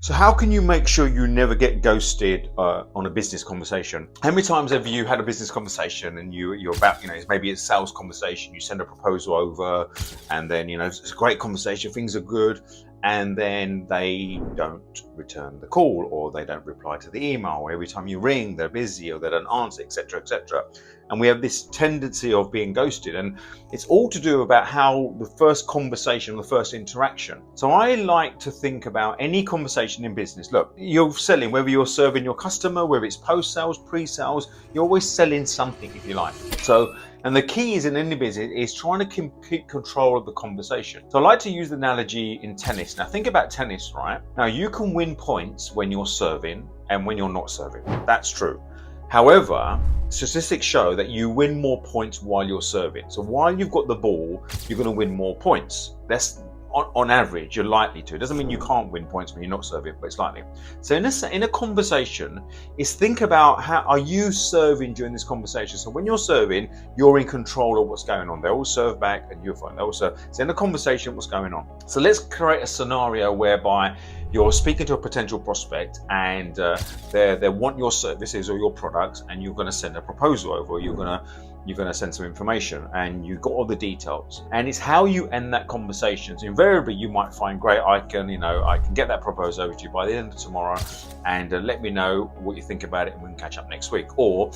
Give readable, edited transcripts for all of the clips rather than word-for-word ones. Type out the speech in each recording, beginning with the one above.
So how can you make sure you never get ghosted on a business conversation? How many times have you had a business conversation and you're about, maybe it's a sales conversation, you send a proposal over and then, it's a great conversation, things are good, and then they don't return the call or they don't reply to the email, or every time you ring, they're busy or they don't answer, etc., etc. And we have this tendency of being ghosted, and it's all to do about how the first conversation, the first interaction. So I like to think about any conversation in business. Look, you're selling, whether you're serving your customer, whether it's post-sales, pre-sales, you're always selling something, if you like. And the key is in any business is trying to keep control of the conversation. So I like to use the analogy in tennis. Now think about tennis, right? Now you can win points when you're serving and when you're not serving. That's true. However, statistics show that you win more points while you're serving. So while you've got the ball, you're going to win more points. That's on average, you're likely to. It doesn't mean you can't win points when you're not serving, but it's likely. So in a conversation, is think about how are you serving during this conversation. So when you're serving, you're in control of what's going on. They all serve back and you're fine. They all serve. So in the conversation, what's going on? So let's create a scenario whereby you're speaking to a potential prospect and they want your services or your products, and you're going to send a proposal over, or you're going to send some information, and you've got all the details. And it's how you end that conversation. So invariably, you might find, great, I can get that proposal over to you by the end of tomorrow, and let me know what you think about it, and we can catch up next week, or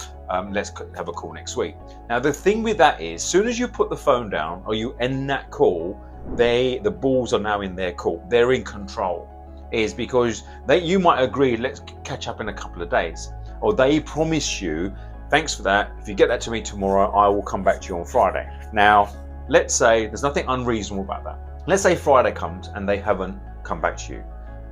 let's have a call next week. Now, the thing with that is, as soon as you put the phone down or you end that call, the balls are now in their court. They're in control. Is because you might agree, let's catch up in a couple of days, or they promise you, thanks for that, if you get that to me tomorrow, I will come back to you on Friday. Now, let's say there's nothing unreasonable about that. Let's say Friday comes and they haven't come back to you.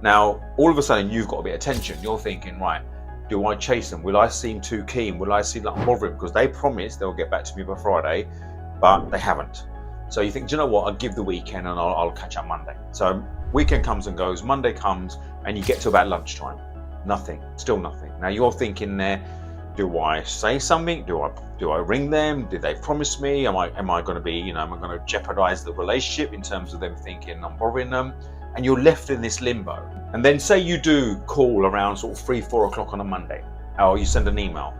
Now, all of a sudden you've got a bit of tension. You're thinking, right, do I chase them? Will I seem too keen? Will I seem like I'm bothering? Because they promised they'll get back to me by Friday, but they haven't. So you think, do you know what, I'll give the weekend and I'll catch up Monday. So weekend comes and goes, Monday comes, and you get to about lunchtime. Nothing, still nothing. Now you're thinking there, do I say something? Do I ring them? Did they promise me? Am I going to be, am I going to jeopardize the relationship in terms of them thinking I'm bothering them? And you're left in this limbo. And then say you do call around sort of 3-4 o'clock on a Monday, or you send an email,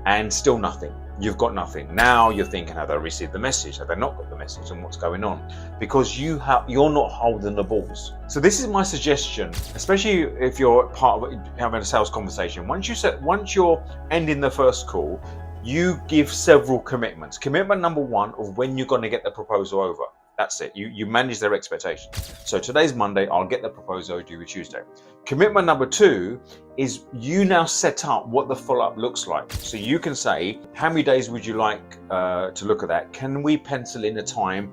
and still nothing. You've got nothing. Now you're thinking, have they received the message? Have they not got the message? And what's going on? Because you're not holding the balls. So this is my suggestion, especially if you're part of having a sales conversation. Once you're ending the first call, you give several commitments. Commitment number one of when you're going to get the proposal over. That's it. You manage their expectations. So today's Monday, I'll get the proposal due Tuesday. Commitment number two is you now set up what the follow-up looks like. So you can say, how many days would you like to look at that? Can we pencil in a time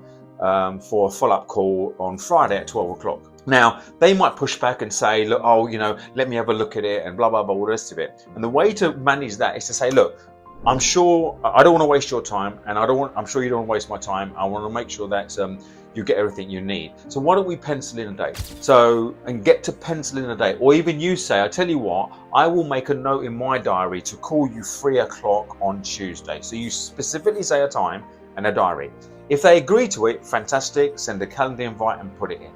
for a follow-up call on Friday at 12 o'clock? Now, they might push back and say, look, let me have a look at it and blah, blah, blah, all the rest of it. And the way to manage that is to say, look, I'm sure I don't want to waste your time, and I'm sure you don't want to waste my time. I want to make sure that you get everything you need. So why don't we pencil in a date? And get to pencil in a date, or even you say, I tell you what, I will make a note in my diary to call you 3 o'clock on Tuesday. So you specifically say a time and a diary. If they agree to it, fantastic. Send a calendar invite and put it in.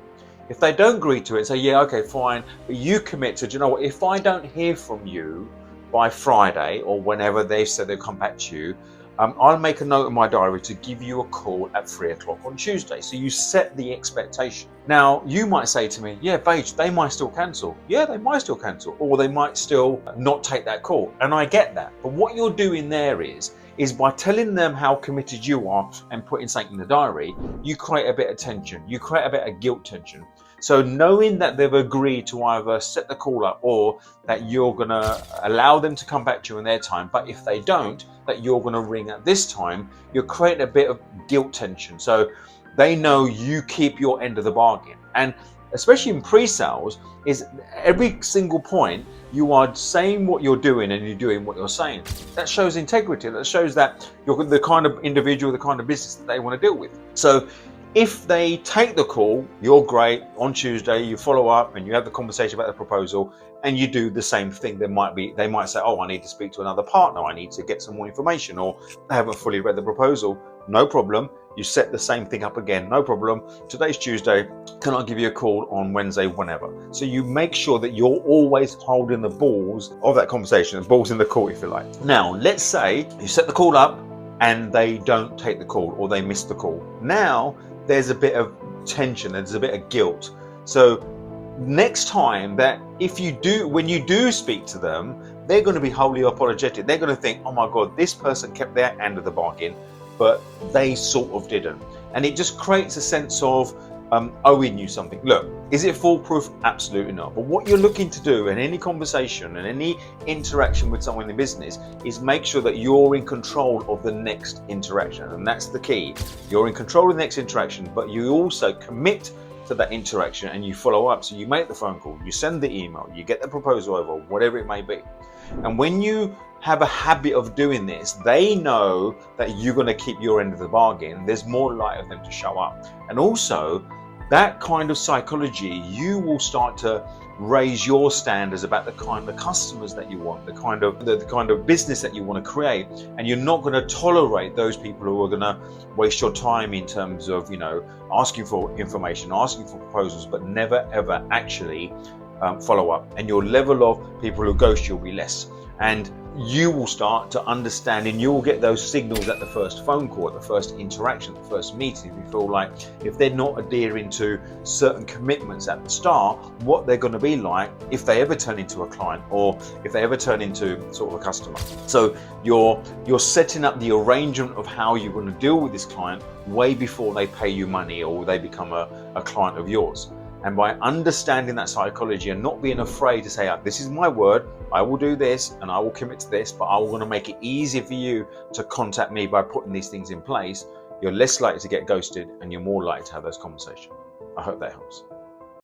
If they don't agree to it, say, yeah, okay, fine. But you commit to, do you know what? If I don't hear from you by Friday or whenever they've said they'll come back to you, I'll make a note in my diary to give you a call at 3 o'clock on Tuesday. So you set the expectation. Now, you might say to me, yeah, Baiju, they might still cancel. Yeah, they might still cancel, or they might still not take that call. And I get that. But what you're doing there is by telling them how committed you are and putting something in the diary, you create a bit of tension. You create a bit of guilt tension. So knowing that they've agreed to either set the call up or that you're going to allow them to come back to you in their time, but if they don't, that you're going to ring at this time, you're creating a bit of guilt tension. So they know you keep your end of the bargain. And especially in pre-sales, is every single point you are saying what you're doing and you're doing what you're saying. That shows integrity. That shows that you're the kind of individual, the kind of business that they want to deal with. So If they take the call, you're great. On Tuesday, you follow up and you have the conversation about the proposal, and you do the same thing. They might say, oh, I need to speak to another partner. I need to get some more information, or I haven't fully read the proposal. No problem. You set the same thing up again. No problem. Today's Tuesday. Can I give you a call on Wednesday, whenever? So you make sure that you're always holding the balls of that conversation, the balls in the court, if you like. Now, let's say you set the call up and they don't take the call, or they miss the call. Now, there's a bit of tension, there's a bit of guilt. So next time when you do speak to them, they're going to be wholly apologetic. They're going to think, oh my God, this person kept their end of the bargain, but they sort of didn't. And it just creates a sense of owing you something. Look, is it foolproof? Absolutely not. But what you're looking to do in any conversation and any interaction with someone in business is make sure that you're in control of the next interaction. And that's the key. You're in control of the next interaction, but you also commit to that interaction and you follow up. So you make the phone call, you send the email, you get the proposal over, whatever it may be. And when you have a habit of doing this, they know that you're going to keep your end of the bargain. There's more likely of them to show up. And also, that kind of psychology, you will start to raise your standards about the kind of customers that you want, the kind of business that you want to create, and you're not going to tolerate those people who are going to waste your time in terms of, asking for information, asking for proposals, but never ever actually follow up. And your level of people who ghost you will be less. And you will start to understand, and you will get those signals at the first phone call, at the first interaction, the first meeting. You feel like if they're not adhering to certain commitments at the start, what they're going to be like if they ever turn into a client, or if they ever turn into sort of a customer. So you're setting up the arrangement of how you're going to deal with this client way before they pay you money or they become a client of yours. And by understanding that psychology and not being afraid to say, this is my word, I will do this and I will commit to this, but I want to make it easier for you to contact me by putting these things in place, you're less likely to get ghosted and you're more likely to have those conversations. I hope that helps.